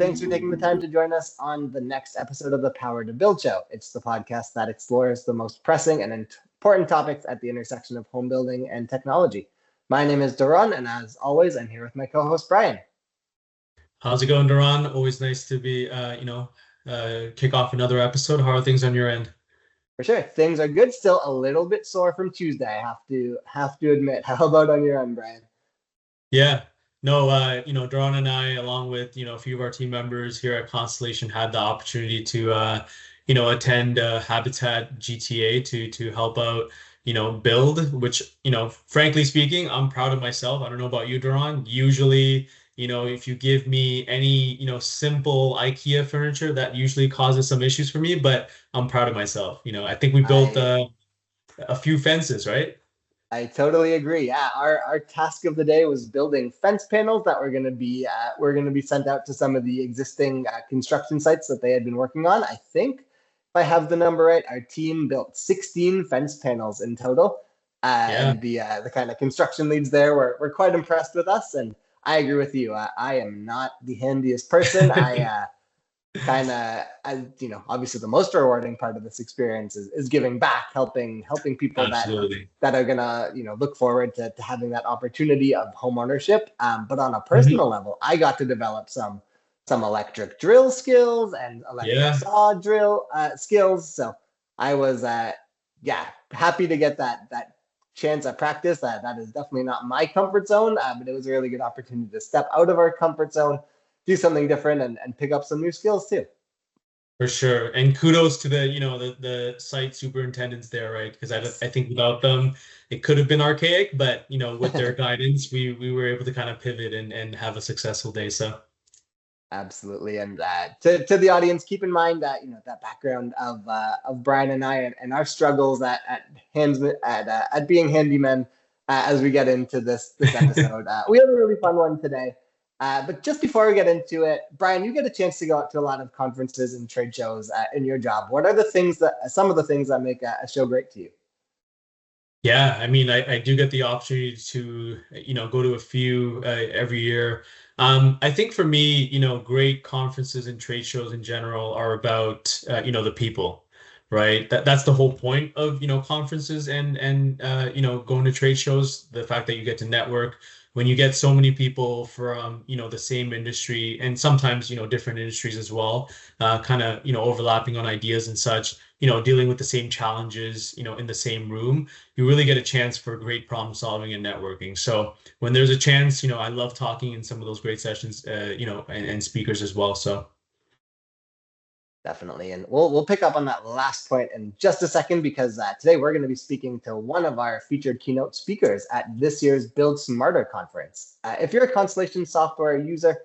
thanks for taking the time to join us on the next episode of the Power to Build Show. It's the podcast that explores the most pressing and important topics at the intersection of home building and technology. My name is Doron, and as always, I'm here with my co-host, Brian. How's it going, Doron? Always nice to be, kick off another episode. How are things on your end? For sure, things are good. Still a little bit sore from Tuesday, I have to admit. How about on your end, Brian? Yeah, no, Doron and I, along with, a few of our team members here at Constellation, had the opportunity to, attend Habitat GTA to help out, build, which, frankly speaking, I'm proud of myself. I don't know about you, Doron. Usually, if you give me any, simple IKEA furniture, that usually causes some issues for me, but I'm proud of myself. I think we built I a few fences, right? I totally agree. Yeah, our task of the day was building fence panels that were going to be sent out to some of the existing construction sites that they had been working on. I think, if I have the number right, our team built 16 fence panels in total. Yeah. And the kind of construction leads there were quite impressed with us. And I agree with you. I am not the handiest person. I obviously the most rewarding part of this experience is giving back, helping people Absolutely. that are gonna look forward to having that opportunity of home ownership. But on a Mhm. personal level, I got to develop some electric drill skills and electric Yeah. saw drill skills. So I was happy to get that chance at practice. That is definitely not my comfort zone, but it was a really good opportunity to step out of our comfort zone, do something different, and pick up some new skills too. For sure. And kudos to the site superintendents there, right? Because I think without them, it could have been archaic, but with their guidance, we were able to kind of pivot and have a successful day. So Absolutely, and to the audience, keep in mind that that background of Brian and I and our struggles at being handymen as we get into this episode. We have a really fun one today. But just before we get into it, Brian, you get a chance to go out to a lot of conferences and trade shows in your job. What are some of the things that make a show great to you? yeah, I mean, I do get the opportunity to, go to a few every year. I think for me, great conferences and trade shows in general are about, the people, right? That's the whole point of, conferences and going to trade shows, the fact that you get to network when you get so many people from, the same industry and sometimes, different industries as well, kind of, overlapping on ideas and such, dealing with the same challenges, in the same room, you really get a chance for great problem solving and networking. So when there's a chance, I love talking in some of those great sessions, and speakers as well. So Definitely. And we'll pick up on that last point in just a second because today we're going to be speaking to one of our featured keynote speakers at this year's Build Smarter conference. If you're a Constellation software user,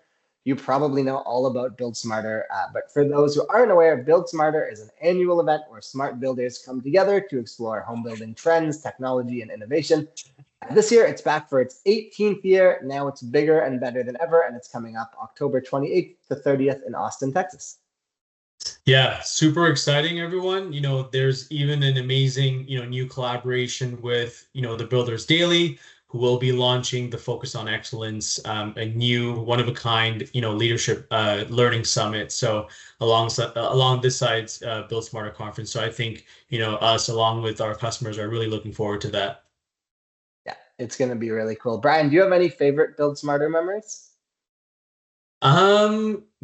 you probably know all about Build Smarter. But for those who aren't aware, Build Smarter is an annual event where smart builders come together to explore home building trends, technology, and innovation. This year, it's back for its 18th year. Now it's bigger and better than ever, and it's coming up October 28th to 30th in Austin, Texas. yeah, super exciting, everyone. There's even an amazing, new collaboration with, the Builders Daily, who will be launching the Focus on Excellence, a new one-of-a-kind, leadership learning summit. So along this side's Build Smarter conference. So I think, us along with our customers are really looking forward to that. Yeah, it's going to be really cool. Brian, do you have any favorite Build Smarter memories?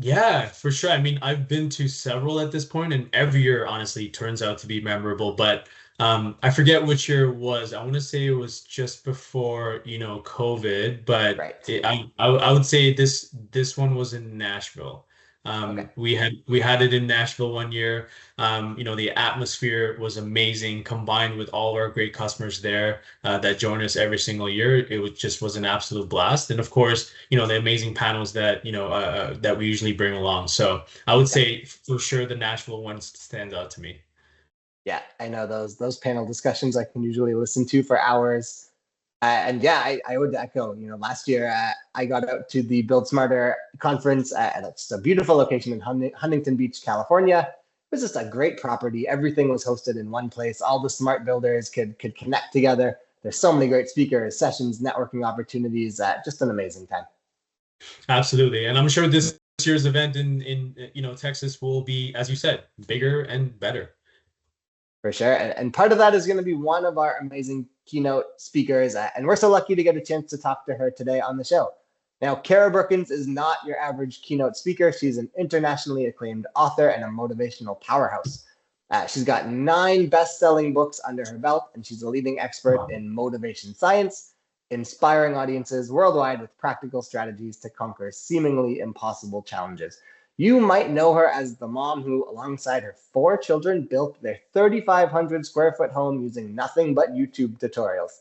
Yeah, for sure. I mean, I've been to several at this point, and every year honestly turns out to be memorable, but I forget which year it was. I want to say it was just before, COVID, but Right. I would say this one was in Nashville. Okay. We had it in Nashville one year. The atmosphere was amazing, combined with all of our great customers there that join us every single year. Just was an absolute blast. And of course, the amazing panels that we usually bring along. So I would Yeah. say for sure the Nashville one stands out to me. Yeah, I know those panel discussions I can usually listen to for hours. And yeah, I would echo. Last year I got out to the Build Smarter conference, and it's a beautiful location in Huntington Beach, California. It was just a great property. Everything was hosted in one place. All the smart builders could connect together. There's so many great speakers, sessions, networking opportunities. Just an amazing time. Absolutely. And I'm sure this year's event in Texas will be, as you said, bigger and better. For sure. And part of that is going to be one of our amazing keynote speakers. And we're so lucky to get a chance to talk to her today on the show. Now, Cara Brookins is not your average keynote speaker. She's an internationally acclaimed author and a motivational powerhouse. She's got 9 best-selling books under her belt, and she's a leading expert in motivation science, inspiring audiences worldwide with practical strategies to conquer seemingly impossible challenges. You might know her as the mom who, alongside her 4 children, built their 3,500 square foot home using nothing but YouTube tutorials.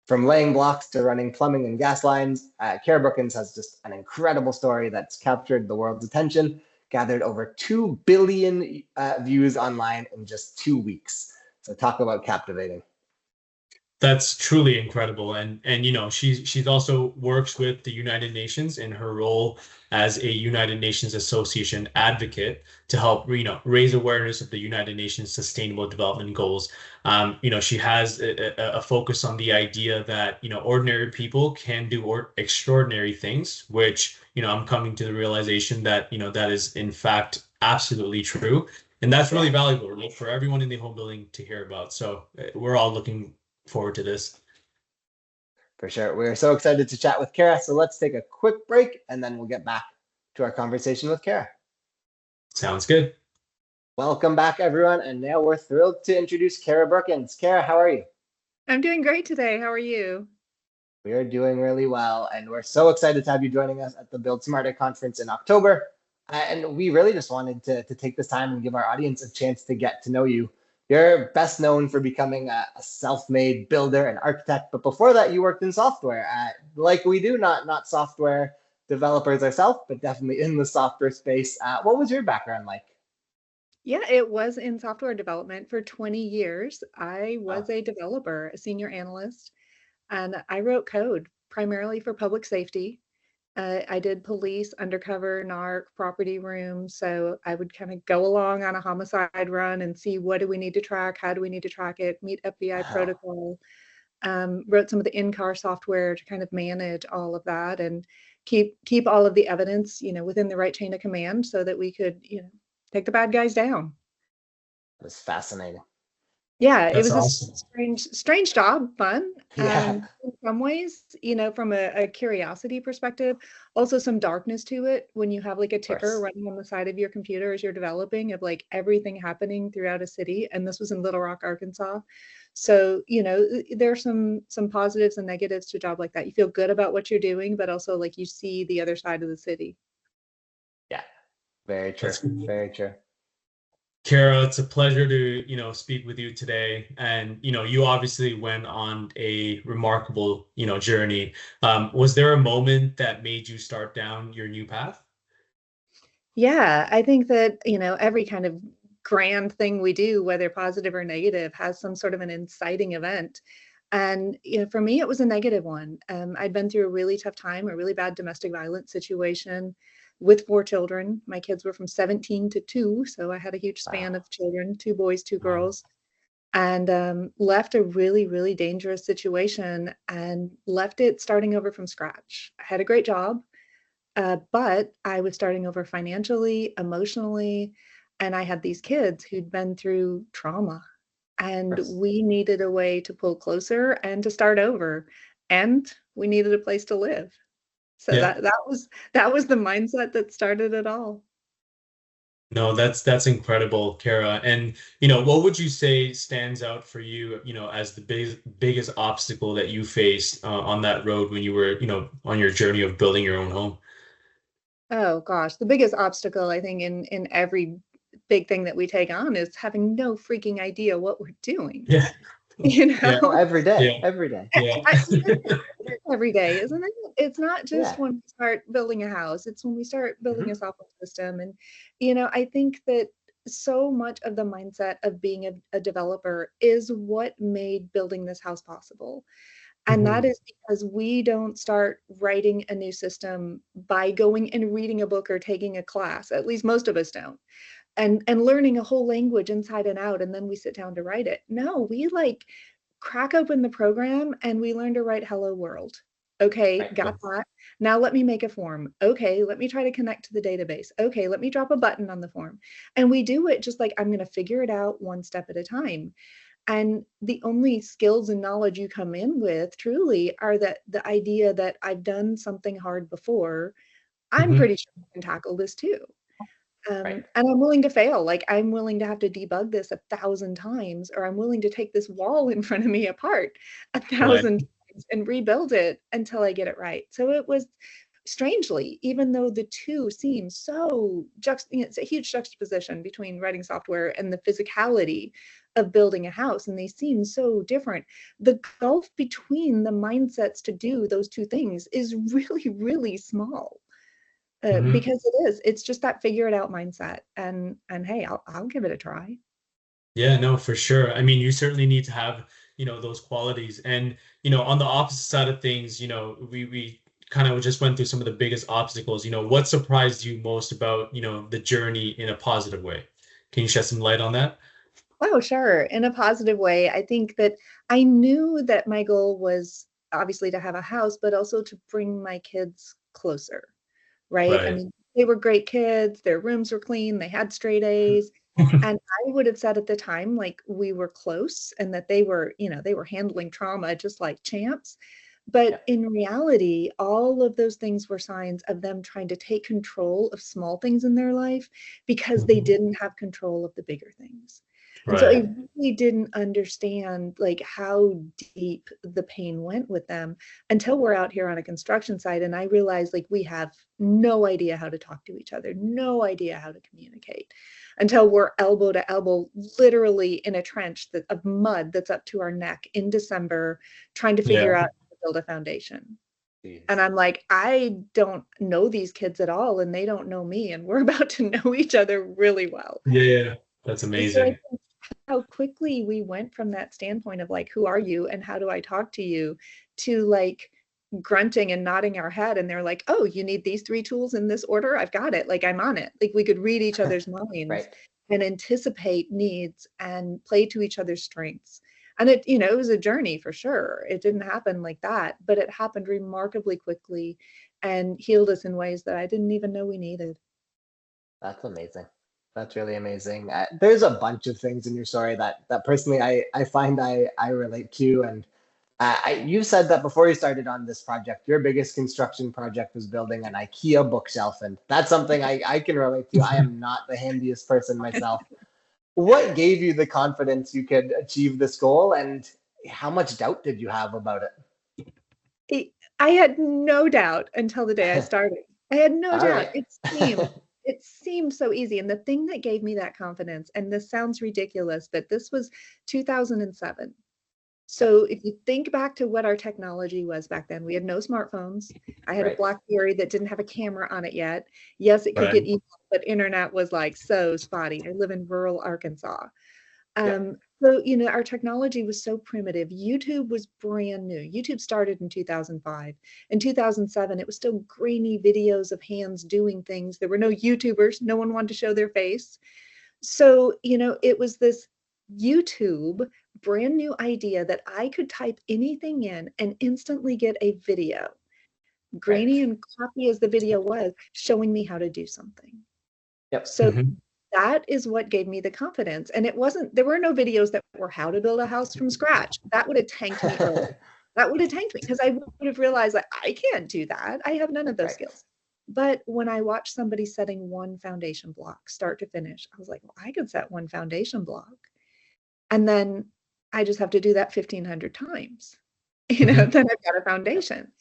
From laying blocks to running plumbing and gas lines, Cara Brookins has just an incredible story that's captured the world's attention, gathered over 2 billion views online in just 2 weeks. So talk about captivating. That's truly incredible. And she's also works with the United Nations in her role as a United Nations Association advocate to help raise awareness of the United Nations Sustainable Development Goals. She has a focus on the idea that ordinary people can do extraordinary things, which I'm coming to the realization that that is in fact absolutely true. And that's really valuable for everyone in the home building to hear about. So we're all looking forward to this. For sure. We're so excited to chat with Cara. So let's take a quick break and then we'll get back to our conversation with Cara. Sounds good. Welcome back, everyone. And now we're thrilled to introduce Cara Brookins. Cara, how are you? I'm doing great today. How are you? We are doing really well. And we're so excited to have you joining us at the Build Smarter conference in October. And we really just wanted to take this time and give our audience a chance to get to know you. You're best known for becoming a self-made builder and architect, but before that, you worked in software, like we do, not software developers ourselves, but definitely in the software space. What was your background like? Yeah, it was in software development for 20 years. I was a developer, a senior analyst, and I wrote code primarily for public safety. I did police, undercover, narc, property room. So I would kind of go along on a homicide run and see what do we need to track, how do we need to track it, meet FBI protocol. Wrote some of the in-car software to kind of manage all of that and keep all of the evidence, within the right chain of command so that we could, take the bad guys down. It was fascinating. Yeah, That's it was awesome. a strange job, fun. Yeah. In some ways, from a curiosity perspective, also some darkness to it when you have like a ticker running on the side of your computer as you're developing of like everything happening throughout a city. And this was in Little Rock, Arkansas. So, there's some positives and negatives to a job like that. You feel good about what you're doing, but also like you see the other side of the city. Yeah, very true. Very true. Cara, it's a pleasure to, speak with you today. And, you obviously went on a remarkable, journey. Was there a moment that made you start down your new path? Yeah, I think that, every kind of grand thing we do, whether positive or negative, has some sort of an inciting event. And, for me, it was a negative one. I'd been through a really tough time, a really bad domestic violence situation with 4 children. My kids were from 17 to 2, so I had a huge span of children, 2 boys, 2 girls, and left a really, really dangerous situation and left it starting over from scratch. I had a great job, but I was starting over financially, emotionally, and I had these kids who'd been through trauma, and we needed a way to pull closer and to start over, and we needed a place to live. So that was the mindset that started it all. No, that's incredible, Cara. And what would you say stands out for you, as the biggest obstacle that you faced on that road when you were, on your journey of building your own home? Oh gosh, the biggest obstacle I think in every big thing that we take on is having no freaking idea what we're doing. Yeah. Every day. Yeah. Every day. Every day, isn't it? It's not just when we start building a house, it's when we start building a software system. And, I think that so much of the mindset of being a developer is what made building this house possible. And that is because we don't start writing a new system by going and reading a book or taking a class. At least most of us don't. And learning a whole language inside and out, and then we sit down to write it. No, we like crack open the program and we learn to write hello world. Okay, Right. got that. Now let me make a form. Okay, let me try to connect to the database. Okay, let me drop a button on the form. And we do it just like I'm going to figure it out one step at a time. And the only skills and knowledge you come in with truly are that the idea that I've done something hard before, I'm Hmm. pretty sure I can tackle this too. Right. And I'm willing to fail. Like I'm willing to have to debug this 1,000 times, or I'm willing to take this wall in front of me apart a Right. thousand times and rebuild it until I get it right. So it was strangely, even though the two seem so it's a huge juxtaposition between writing software and the physicality of building a house, and they seem so different. The gulf between the mindsets to do those two things is really, really small. Hmm. Because it is. It's just that figure it out mindset. And hey, I'll give it a try. Yeah, no, for sure. I mean, you certainly need to have, those qualities. And, on the opposite side of things, we kind of just went through some of the biggest obstacles. What surprised you most about, the journey in a positive way? Can you shed some light on that? Oh, sure. In a positive way, I think that I knew that my goal was obviously to have a house, but also to bring my kids closer, right? I Right. mean, they were great kids, their rooms were clean, they had straight A's. And I would have said at the time, like we were close and that they were handling trauma just like champs. Yeah. But in reality, all of those things were signs of them trying to take control of small things in their life because they Mhm. didn't have control of the bigger things. And so Right. I really didn't understand like how deep the pain went with them until we're out here on a construction site and I realized like we have no idea how to talk to each other, no idea how to communicate until we're elbow to elbow, literally in a trench of mud that's up to our neck in December, trying to figure Yeah. out how to build a foundation. And Jeez. I'm like, I don't know these kids at all, and they don't know me, and we're about to know each other really well. Yeah. Yeah. That's So I amazing. think how quickly we went from that standpoint of like, who are you and how do I talk to you, to like grunting and nodding our head. And they're like, oh, you need these three tools in this order? I've got it. Like I'm on it. Like we could read each other's minds Right. and anticipate needs and play to each other's strengths. And it was a journey for sure. It didn't happen like that, but it happened remarkably quickly and healed us in ways that I didn't even know we needed. That's amazing. That's really amazing. There's a bunch of things in your story that personally I find I relate to. And you said that before you started on this project, your biggest construction project was building an IKEA bookshelf, and that's something I can relate to. I am not the handiest person myself. What gave you the confidence you could achieve this goal, and how much doubt did you have about It I had no doubt until the day I it? started. I had no All doubt. right. It seemed so easy, and the thing that gave me that confidence, and this sounds ridiculous, but this was 2007. Yep. So if you think back to what our technology was back then, we had no smartphones. I had a Right. BlackBerry that didn't have a camera on it yet. Yes, it could Right. get email, but internet was like so spotty. I live in rural Arkansas. Yep. So our technology was so primitive. YouTube was brand new. YouTube started in 2005. In 2007, it was still grainy videos of hands doing things. There were no YouTubers. No one wanted to show their face. So it was this YouTube brand new idea that I could type anything in and instantly get a video, Right. grainy and crappy as the video was, showing me how to do something. Yep. So Hmm. that is what gave me the confidence. And there were no videos that were how to build a house from scratch. That would have tanked me early. That would have tanked me because I would have realized that I can't do that. I have none of those Right. skills. But when I watched somebody setting one foundation block, start to finish, I was like, well, I could set one foundation block. And then I just have to do that 1,500 times. Hmm. Then I've got a foundation.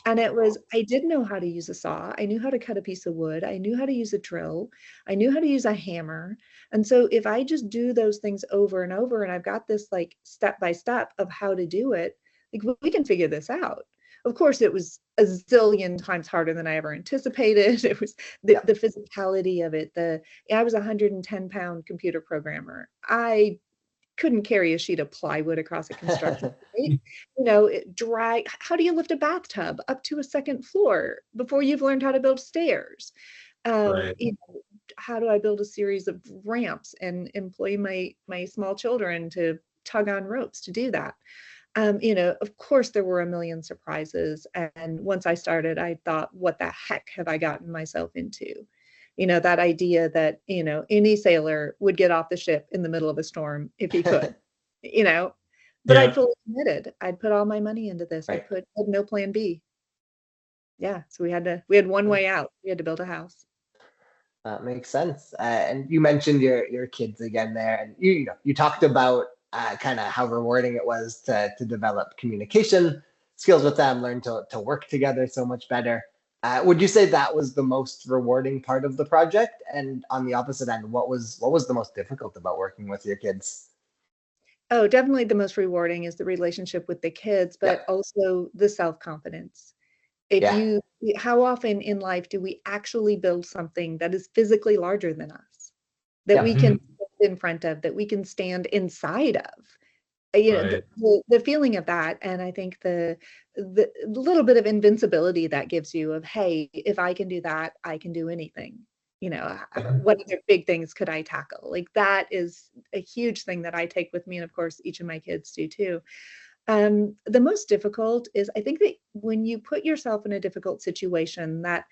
And I did know how to use a saw. I knew how to cut a piece of wood. I knew how to use a drill. I knew how to use a hammer. And so if I just do those things over and over, and I've got this like step by step of how to do it, like we can figure this out. Of course, it was a zillion times harder than I ever anticipated. It was the Yep. physicality of it. I was a 110-pound computer programmer. I couldn't carry a sheet of plywood across a construction site. How do you lift a bathtub up to a second floor before you've learned how to build stairs? Um, Right. you know, how do I build a series of ramps and employ my small children to tug on ropes to do that? Of course there were a million surprises. And once I started, I thought, what the heck have I gotten myself into? That idea that, any sailor would get off the ship in the middle of a storm if he could, you know, but I'd Yeah. fully committed. I'd put all my money into this. Right. Had no plan B. Yeah. So we had one way out. We had to build a house. That makes sense. And you mentioned your kids again there, and you talked about kind of how rewarding it was to develop communication skills with them, learn to work together so much better. Would you say that was the most rewarding part of the project? And on the opposite end, what was the most difficult about working with your kids? Oh, definitely the most rewarding is the relationship with the kids, Yeah, but also the self-confidence. If yeah, you How often in life do we actually build something that is physically larger than us, that yeah, we can Mhm. stand in front of, that we can stand inside of? Right. The feeling of that, and I think the little bit of invincibility that gives you of, hey, if I can do that, I can do anything. Mhm. What other big things could I tackle? Like that is a huge thing that I take with me, and of course, each of my kids do too. The most difficult is, I think, that when you put yourself in a difficult situation, that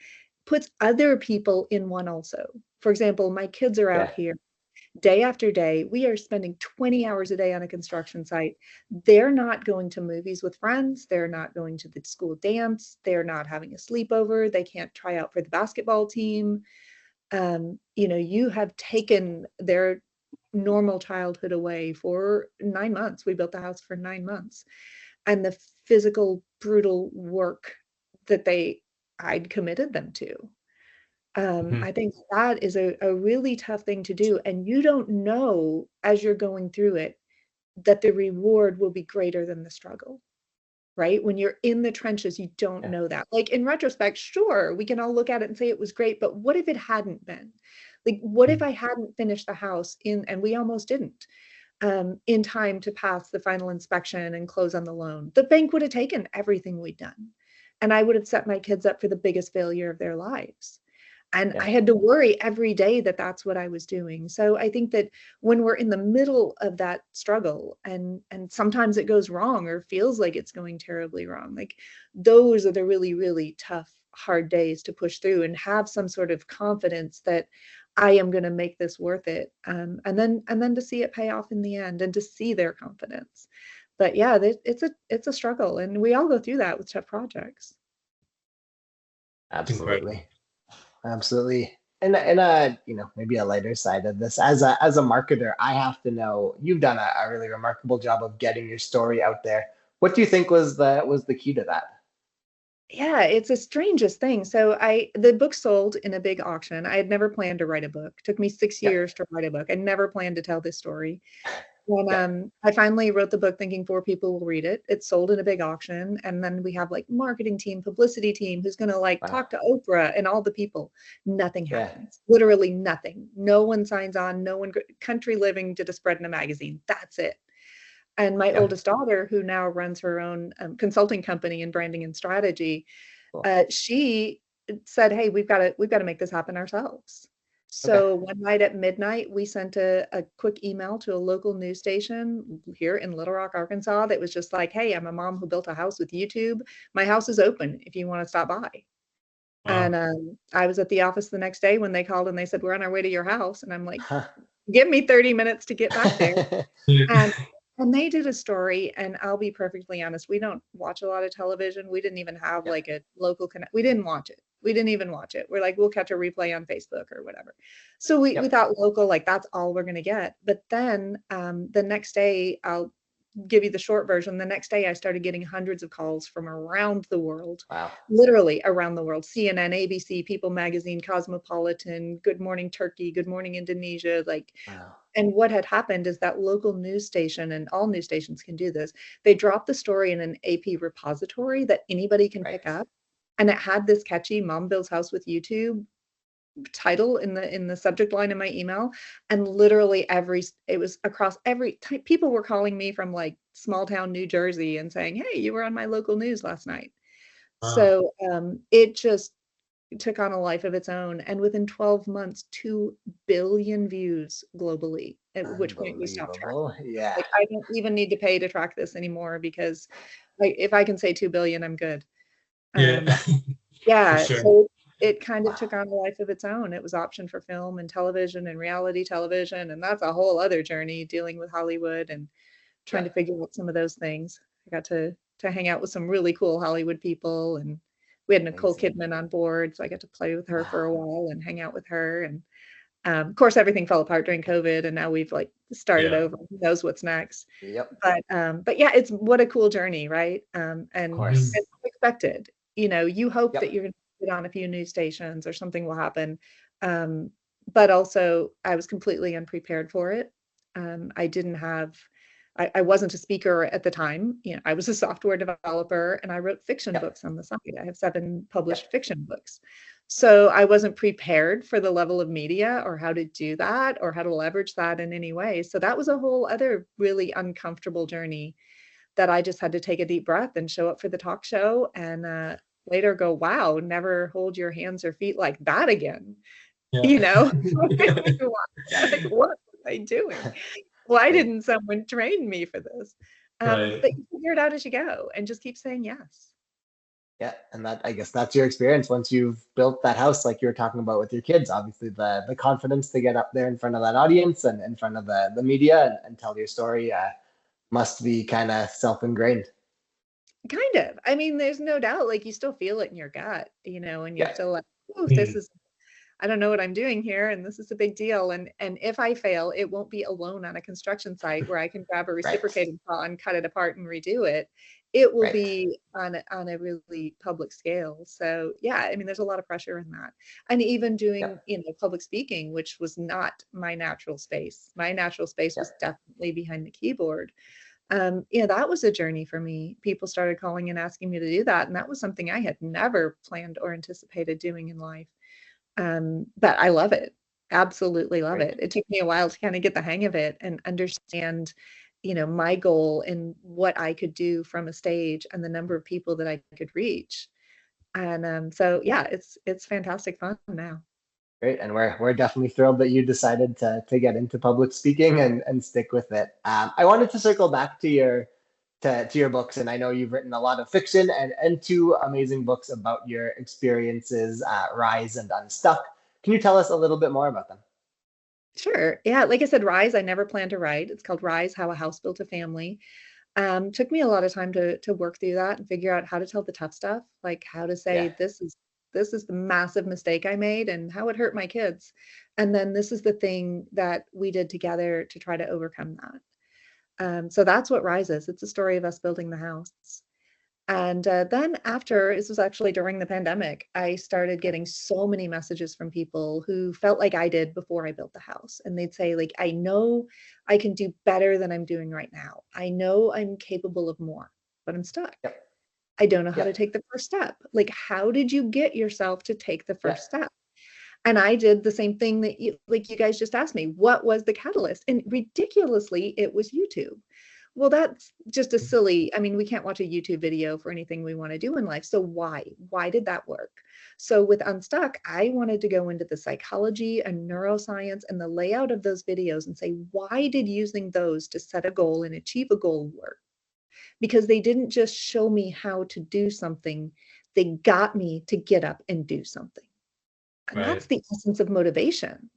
puts other people in one also. For example, my kids are out yeah, here day after day. We are spending 20 hours a day on a construction site. They're not going to movies with friends. They're not going to the school dance. They're not having a sleepover. They can't try out for the basketball team. You have taken their normal childhood away for 9 months. We built the house for 9 months. And the physical, brutal work that I'd committed them to. Mhm. I think that is a really tough thing to do. And you don't know as you're going through it that the reward will be greater than the struggle, right? When you're in the trenches, you don't yeah, know that. Like in retrospect, sure, we can all look at it and say it was great, but what if it hadn't been? Like, what if I hadn't finished the house and we almost didn't, in time to pass the final inspection and close on the loan? The bank would have taken everything we'd done. And I would have set my kids up for the biggest failure of their lives. And yeah, I had to worry every day that that's what I was doing. So I think that when we're in the middle of that struggle, and sometimes it goes wrong or feels like it's going terribly wrong, like those are the really, really tough, hard days to push through and have some sort of confidence that I am going to make this worth it. And then to see it pay off in the end and to see their confidence. But yeah, it's a struggle, and we all go through that with tough projects. It's incredible. absolutely. Absolutely. And maybe a lighter side of this, as a marketer, I have to know you've done a really remarkable job of getting your story out there. What do you think was the key to that? Yeah, it's the strangest thing. So the book sold in a big auction. I had never planned to write a book. It took me 6 Yep, years to write a book. I never planned to tell this story. And yep. I finally wrote the book thinking 4 people will read it. It sold in a big auction. And then we have like marketing team, publicity team who's going to like Wow. talk to Oprah and all the people. Nothing Yeah. happens. Literally nothing. No one signs on. No one, Country Living did a spread in a magazine. That's it. And my Yep. oldest daughter, who now runs her own consulting company in branding and strategy, Cool. she said, "Hey, we've got to make this happen ourselves." Okay. So one night at midnight, we sent a quick email to a local news station here in Little Rock, Arkansas, that was just like, "Hey, I'm a mom who built a house with YouTube. My house is open if you want to stop by." And Wow. I was at the office the next day when they called and they said, "We're on our way to your house." And I'm like, Huh. "Give me 30 minutes to get back there." Yeah. And and they did a story, and I'll be perfectly honest, we don't watch a lot of television. We didn't even have Yep. like a local connect. We didn't watch it. We didn't even watch it. We're like, we'll catch a replay on Facebook or whatever. So we Yep. thought local, like that's all we're gonna get. But then the next day, I'll give you the short version. The next day, I started getting hundreds of calls from around the world, Wow. literally around the world. CNN, ABC, People Magazine, Cosmopolitan, Good Morning Turkey, Good Morning Indonesia, like. Wow. And what had happened is that local news station, and all news stations can do this, they dropped the story in an AP repository that anybody can Right. pick up. And it had this catchy Mom Builds House with YouTube title in the subject line in my email. And literally it was across every type. People were calling me from like small town New Jersey and saying, "Hey, you were on my local news last night." Wow. So it just took on a life of its own. And within 12 months, 2 billion views globally, at which point we stopped tracking. Unbelievable. Yeah. Like, I don't even need to pay to track this anymore, because like, if I can say 2 billion, I'm good. Yeah. For Yeah, sure. so it kind of Wow. took on a life of its own. It was optioned for film and television and reality television, and that's a whole other journey, dealing with Hollywood and trying to Yep. figure out some of those things. I got to hang out with some really cool Hollywood people, and we had Nicole Amazing. Kidman on board, so I got to play with her for a Wow. while and hang out with her. And of course, everything fell apart during COVID, and now we've like started Yeah. over. Who knows what's next? Yep. But yeah, it's what a cool journey, right? And Of course. it's unexpected. You know, you hope that Yep. you're going to get on a few news stations or something will happen. Um, but also, I was completely unprepared for it. I didn't have, I wasn't a speaker at the time. You know, I was a software developer, and I wrote fiction Yep. books on the side. I have 7 published Yep. fiction books. So I wasn't prepared for the level of media or how to do that or how to leverage that in any way. So that was a whole other really uncomfortable journey that I just had to take a deep breath and show up for the talk show, and later go, wow, never hold your hands or feet like that again. Yeah. You know, like, what was I doing? Why Right. didn't someone train me for this? Right. But you figure it out as you go and just keep saying yes. Yeah, and that, I guess that's your experience once you've built that house, like you were talking about with your kids. Obviously, the confidence to get up there in front of that audience and in front of the media and tell your story must be kind of self ingrained. Kind of. I mean, there's no doubt, like, you still feel it in your gut, you know, and you're Yeah. still like, oh, this Mm. is, I don't know what I'm doing here, and this is a big deal. And if I fail, it won't be alone on a construction site where I can grab a Right. reciprocating saw and cut it apart and redo it. It will Right. be on a really public scale. So yeah, I mean, there's a lot of pressure in that. And even doing, Yep. you know, public speaking, which was not my natural space. My natural space was Yep. definitely behind the keyboard. You know, that was a journey for me. People started calling and asking me to do that, and that was something I had never planned or anticipated doing in life. But I love it. Absolutely love Right. it. It took me a while to kind of get the hang of it and understand, you know, my goal and what I could do from a stage and the number of people that I could reach. And so yeah, it's fantastic fun now. Great. And we're definitely thrilled that you decided to get into public speaking and stick with it. I wanted to circle back to your books, and I know you've written a lot of fiction and 2 amazing books about your experiences, Rise and Unstuck. Can you tell us a little bit more about them? Sure. Yeah, like I said, Rise, I never planned to write. It's called Rise: How a House Built a Family. Took me a lot of time to work through that and figure out how to tell the tough stuff, like how to Yeah. say this is the massive mistake I made and how it hurt my kids. And then this is the thing that we did together to try to overcome that. So that's what Rise is. It's a story of us building the house. And then after, this was actually during the pandemic, I started getting so many messages from people who felt like I did before I built the house. And they'd say, like, I know I can do better than I'm doing right now. I know I'm capable of more, but I'm stuck. Yep. I don't know how to Yep. take the first step. Like, how did you get yourself to take the Yeah. first step? And I did the same thing that you guys just asked me, what was the catalyst? And ridiculously, it was YouTube. Well, that's just a silly, I mean, we can't watch a YouTube video for anything we want to do in life. So why? Why did that work? So with Unstuck, I wanted to go into the psychology and neuroscience and the layout of those videos and say, why did using those to set a goal and achieve a goal work? Because they didn't just show me how to do something, they got me to get up and do something. And that's Right. the essence of motivation.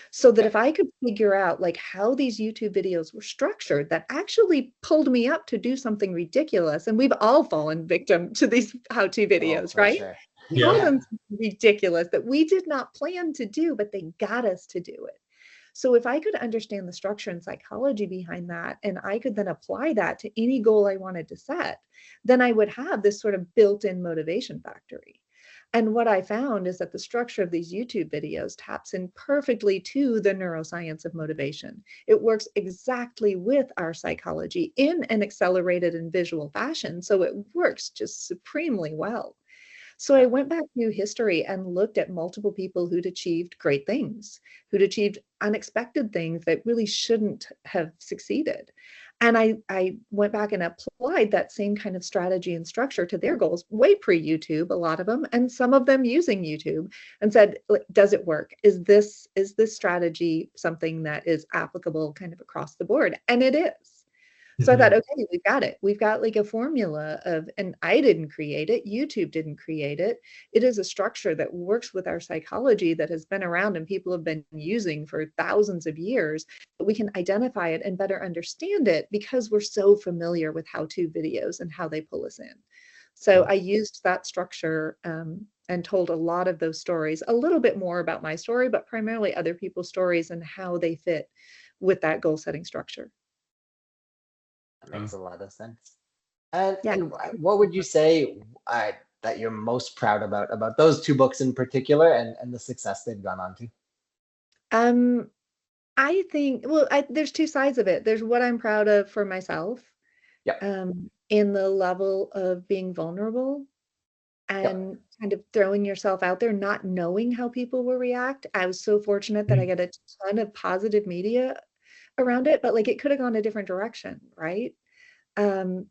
So that Yeah. if I could figure out like how these YouTube videos were structured that actually pulled me up to do something ridiculous, and we've all fallen victim to these how-to Oh, videos, for right? sure. We've all Yeah. Yeah. done something ridiculous that we did not plan to do, but they got us to do it. So if I could understand the structure and psychology behind that, and I could then apply that to any goal I wanted to set, then I would have this sort of built-in motivation factory. And what I found is that the structure of these YouTube videos taps in perfectly to the neuroscience of motivation. It works exactly with our psychology in an accelerated and visual fashion. So it works just supremely well. So I went back through history and looked at multiple people who'd achieved great things, who'd achieved unexpected things that really shouldn't have succeeded. And I went back and applied that same kind of strategy and structure to their goals, way pre-YouTube, a lot of them, and some of them using YouTube, and said, does it work? Is this strategy something that is applicable kind of across the board? And it is. So I thought, okay, we've got it. We've got like a formula of, and I didn't create it, YouTube didn't create it. It is a structure that works with our psychology that has been around and people have been using for thousands of years. But we can identify it and better understand it because we're so familiar with how-to videos and how they pull us in. So I used that structure and told a lot of those stories, a little bit more about my story, but primarily other people's stories and how they fit with that goal setting structure. That makes a lot of sense. And, Yeah. and what would you say that you're most proud about those two books in particular and the success they've gone on to? Um, I think, well, there's two sides of it. There's what I'm proud of for myself, Yep. in the level of being vulnerable Yep. and kind of throwing yourself out there, not knowing how people will react. I was so fortunate that I get a ton of positive media around it, but like it could have gone a different direction, right?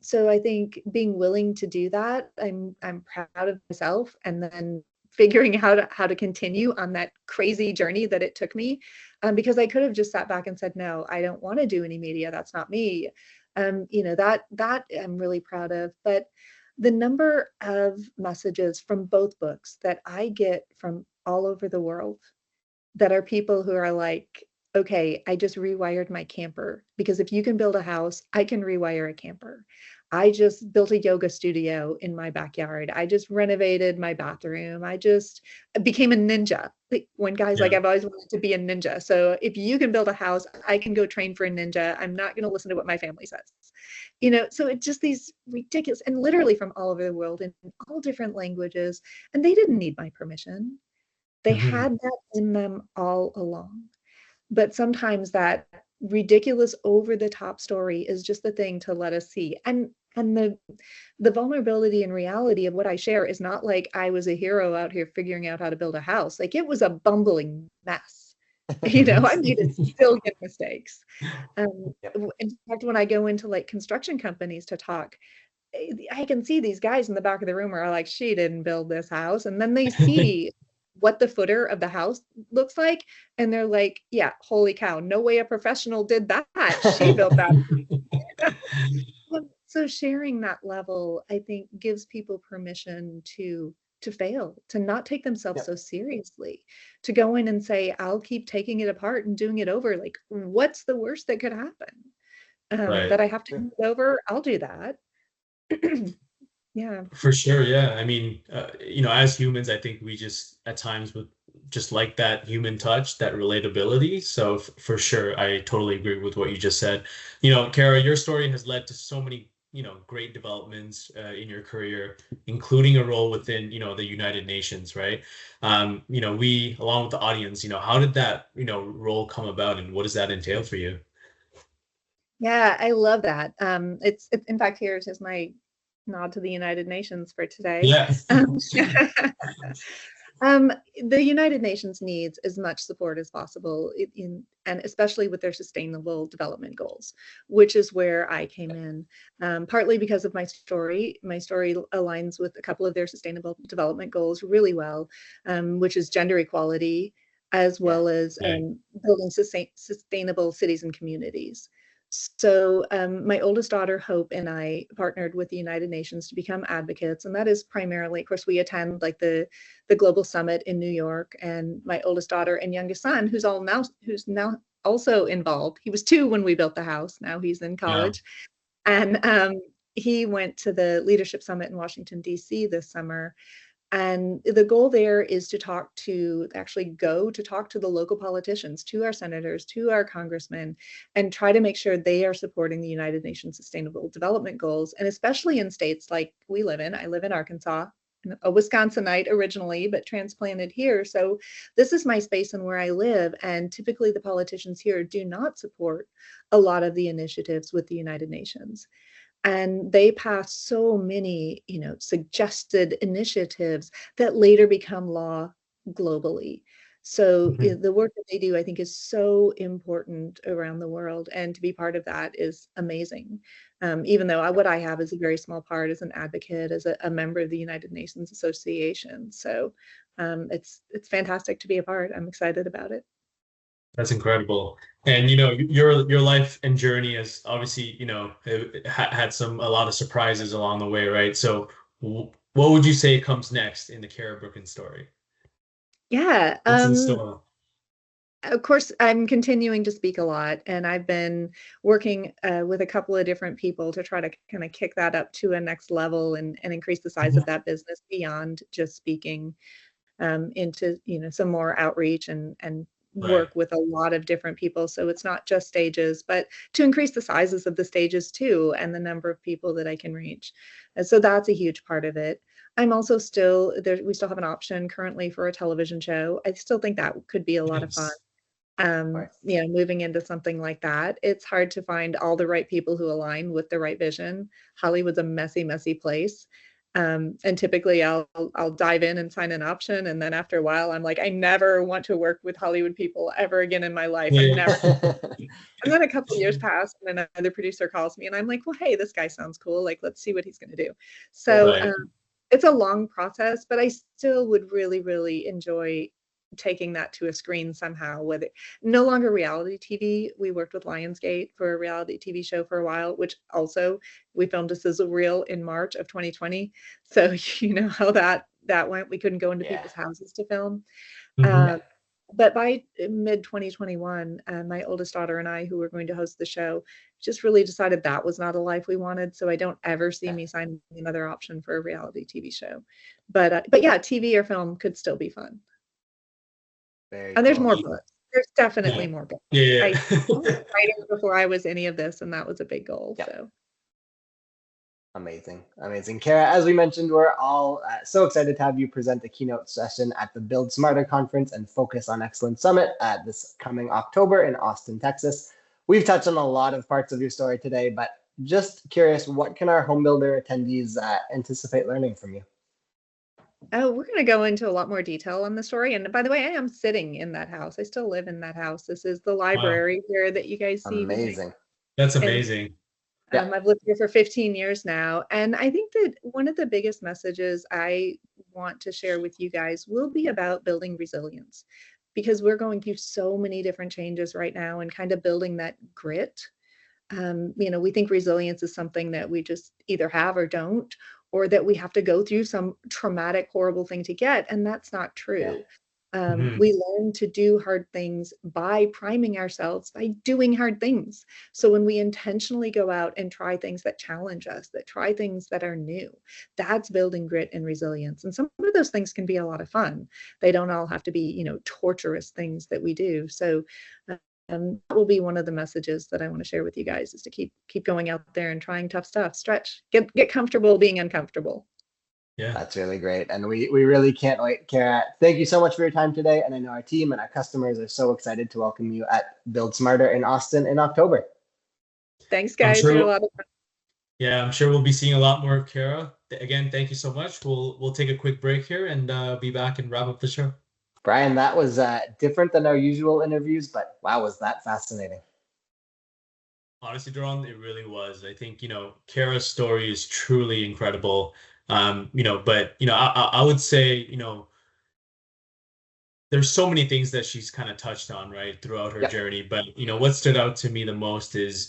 So I think being willing to do that, I'm proud of myself, and then figuring how to continue on that crazy journey that it took me, because I could have just sat back and said, no, I don't want to do any media. That's not me. That I'm really proud of. But the number of messages from both books that I get from all over the world that are people who are like, okay, I just rewired my camper, because if you can build a house, I can rewire a camper. I just built a yoga studio in my backyard. I just renovated my bathroom. I just became a ninja. Like when guys like, I've always wanted to be a ninja. So if you can build a house, I can go train for a ninja. I'm not going to listen to what my family says. So it's just these ridiculous, and literally from all over the world in all different languages. And they didn't need my permission. They had that in them all along. But sometimes that ridiculous over the top story is just the thing to let us see. And the vulnerability and reality of what I share is not like I was a hero out here figuring out how to build a house. Like it was a bumbling mess. I made a zillion mistakes. In fact, when I go into like construction companies to talk, I can see these guys in the back of the room are like, she didn't build this house. And then they see what the footer of the house looks like. And they're like, yeah, holy cow, no way a professional did that. She built that. So sharing that level, I think, gives people permission to fail, to not take themselves so seriously, to go in and say, I'll keep taking it apart and doing it over. Like, what's the worst that could happen? That I have to do it over? I'll do that. Yeah, for sure. Yeah, I mean, as humans, I think we just at times would just like that human touch, that relatability. So for sure, I totally agree with what you just said. Cara, your story has led to so many great developments in your career, including a role within the United Nations, right? We, along with the audience, how did that role come about, and what does that entail for you? Yeah, I love that. It's in fact, here's my nod to the United Nations for today. Yeah. The United Nations needs as much support as possible and especially with their sustainable development goals, which is where I came in, partly because of my story. My story aligns with a couple of their sustainable development goals really well, which is gender equality, as well as building sustainable cities and communities. So my oldest daughter, Hope, and I partnered with the United Nations to become advocates. And that is primarily, of course, we attend like the Global Summit in New York. And my oldest daughter and youngest son, who's now also involved. He was 2 when we built the house. Now he's in college. Yeah. And he went to the Leadership Summit in Washington, D.C. this summer. And the goal there is to go to talk to the local politicians, to our senators, to our congressmen, and try to make sure they are supporting the United Nations Sustainable Development Goals. And especially in states like we live in. I live in Arkansas, a Wisconsinite originally, but transplanted here. So this is my space and where I live. And typically the politicians here do not support a lot of the initiatives with the United Nations. And they pass so many, suggested initiatives that later become law globally. So the work that they do, I think, is so important around the world, and to be part of that is amazing. Even though what I have is a very small part as an advocate, as a member of the United Nations Association. So it's fantastic to be a part. I'm excited about it. That's incredible. And your life and journey has obviously, had a lot of surprises along the way, right? So what would you say comes next in the Cara Brookins story? Yeah. What's in store? Of course, I'm continuing to speak a lot, and I've been working with a couple of different people to try to kind of kick that up to a next level and increase the size of that business beyond just speaking, into some more outreach and Right. work with a lot of different people. So it's not just stages, but to increase the sizes of the stages too, and the number of people that I can reach. And so that's a huge part of it. I'm also still there. We still have an option currently for a television show. I still think that could be a lot of fun. Yes. Moving into something like that, it's hard to find all the right people who align with the right vision. Hollywood's a messy, messy place. And typically I'll dive in and sign an option. And then after a while, I'm like, I never want to work with Hollywood people ever again in my life. I'm never. And then a couple of years pass and another producer calls me and I'm like, well, hey, this guy sounds cool. Like, let's see what he's going to do. So Right. it's a long process, but I still would really, really enjoy taking that to a screen somehow, with it no longer reality TV. We worked with Lionsgate for a reality TV show for a while, which also we filmed a sizzle reel in March of 2020. So you know how that went. We couldn't go into people's houses to film. But by mid 2021, my oldest daughter and I, who were going to host the show, just really decided that was not a life we wanted. So I don't ever see me signing another option for a reality TV show. But yeah, TV or film could still be fun. And there's more books. There's definitely more books. Yeah. I was writing before I was any of this, and that was a big goal. So amazing. Cara, as we mentioned, we're all so excited to have you present the keynote session at the Build Smarter Conference and Focus on Excellence Summit this coming October in Austin, Texas. We've touched on a lot of parts of your story today, but just curious, what can our home builder attendees anticipate learning from you? Oh, we're going to go into a lot more detail on the story. And by the way, I am sitting in that house. I still live in that house. This is the library here that you guys see. Amazing. That's amazing. And, I've lived here for 15 years now. And I think that one of the biggest messages I want to share with you guys will be about building resilience, because we're going through so many different changes right now and kind of building that grit. We think resilience is something that we just either have or don't, or that we have to go through some traumatic, horrible thing to get. And that's not true. We learn to do hard things by priming ourselves, by doing hard things. So when we intentionally go out and try things that challenge us, that try things that are new, that's building grit and resilience. And some of those things can be a lot of fun. They don't all have to be, torturous things that we do. So that will be one of the messages that I want to share with you guys, is to keep going out there and trying tough stuff, stretch, get comfortable being uncomfortable. Yeah, that's really great. And we really can't wait. Cara, thank you so much for your time today. And I know our team and our customers are so excited to welcome you at Build Smarter in Austin in October. Thanks, guys. You're a lot of fun. Yeah, I'm sure we'll be seeing a lot more of Cara. Again, thank you so much. We'll take a quick break here and be back and wrap up the show. Brian, that was different than our usual interviews, but wow, was that fascinating. Honestly, Daron, it really was. I think, Cara's story is truly incredible. But I would say, there's so many things that she's kind of touched on, right, throughout her journey. But, what stood out to me the most is,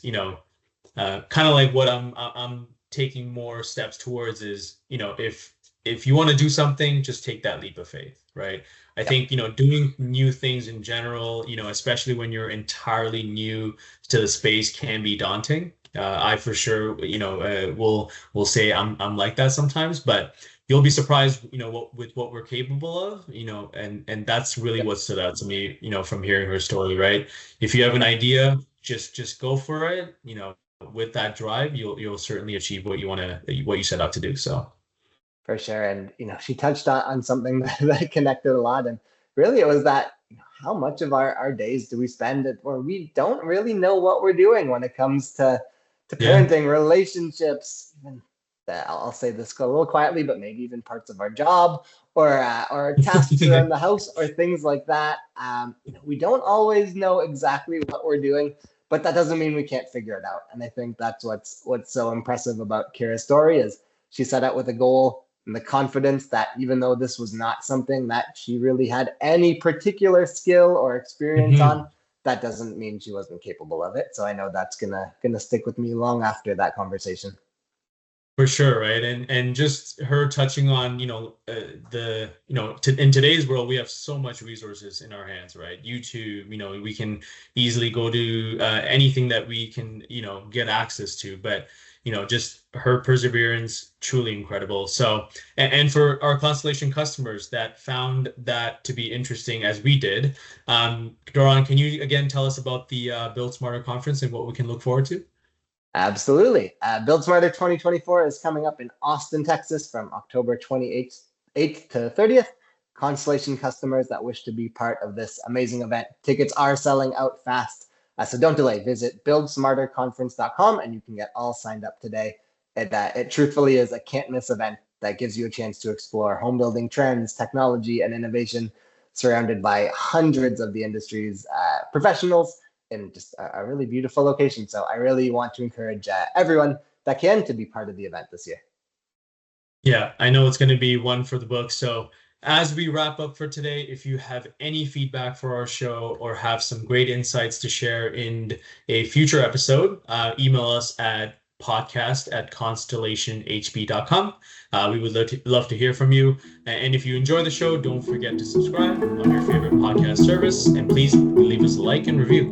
kind of like what I'm taking more steps towards is, if you want to do something, just take that leap of faith, right? I think, doing new things in general, especially when you're entirely new to the space, can be daunting. I for sure, will say I'm like that sometimes, but you'll be surprised, with what we're capable of, and that's really what stood out to me, from hearing her story, right? If you have an idea, just go for it. With that drive, you'll certainly achieve what you set out to do. So. For sure. And, she touched on something that connected a lot. And really, it was that how much of our days do we spend where we don't really know what we're doing when it comes to to Yeah. parenting, relationships, even I'll say this a little quietly, but maybe even parts of our job or tasks around the house or things like that. We don't always know exactly what we're doing, but that doesn't mean we can't figure it out. And I think that's what's so impressive about Cara's story is she set out with a goal and the confidence that even though this was not something that she really had any particular skill or experience on, that doesn't mean she wasn't capable of it. So I know that's gonna stick with me long after that conversation. For sure, right? And just her touching on, in today's world, we have so much resources in our hands, right? YouTube, we can easily go to anything that we can, get access to. But, just her perseverance, truly incredible. So, and for our Constellation customers that found that to be interesting as we did, Doron, can you again tell us about the Build Smarter conference and what we can look forward to? Absolutely. Build Smarter 2024 is coming up in Austin, Texas from October 28th to 30th. Constellation customers that wish to be part of this amazing event. Tickets are selling out fast, so don't delay. Visit buildsmarterconference.com and you can get all signed up today. It truthfully is a can't miss event that gives you a chance to explore home building trends, technology, and innovation surrounded by hundreds of the industry's professionals in just a really beautiful location. So I really want to encourage everyone that can to be part of the event this year. Yeah, I know it's going to be one for the book. So as we wrap up for today, if you have any feedback for our show or have some great insights to share in a future episode, email us at podcast@constellationhb.com. We would love to hear from you. And if you enjoy the show, don't forget to subscribe on your favorite podcast service. And please leave us a like and review.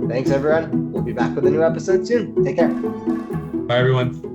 Thanks, everyone. We'll be back with a new episode soon. Take care. Bye, everyone.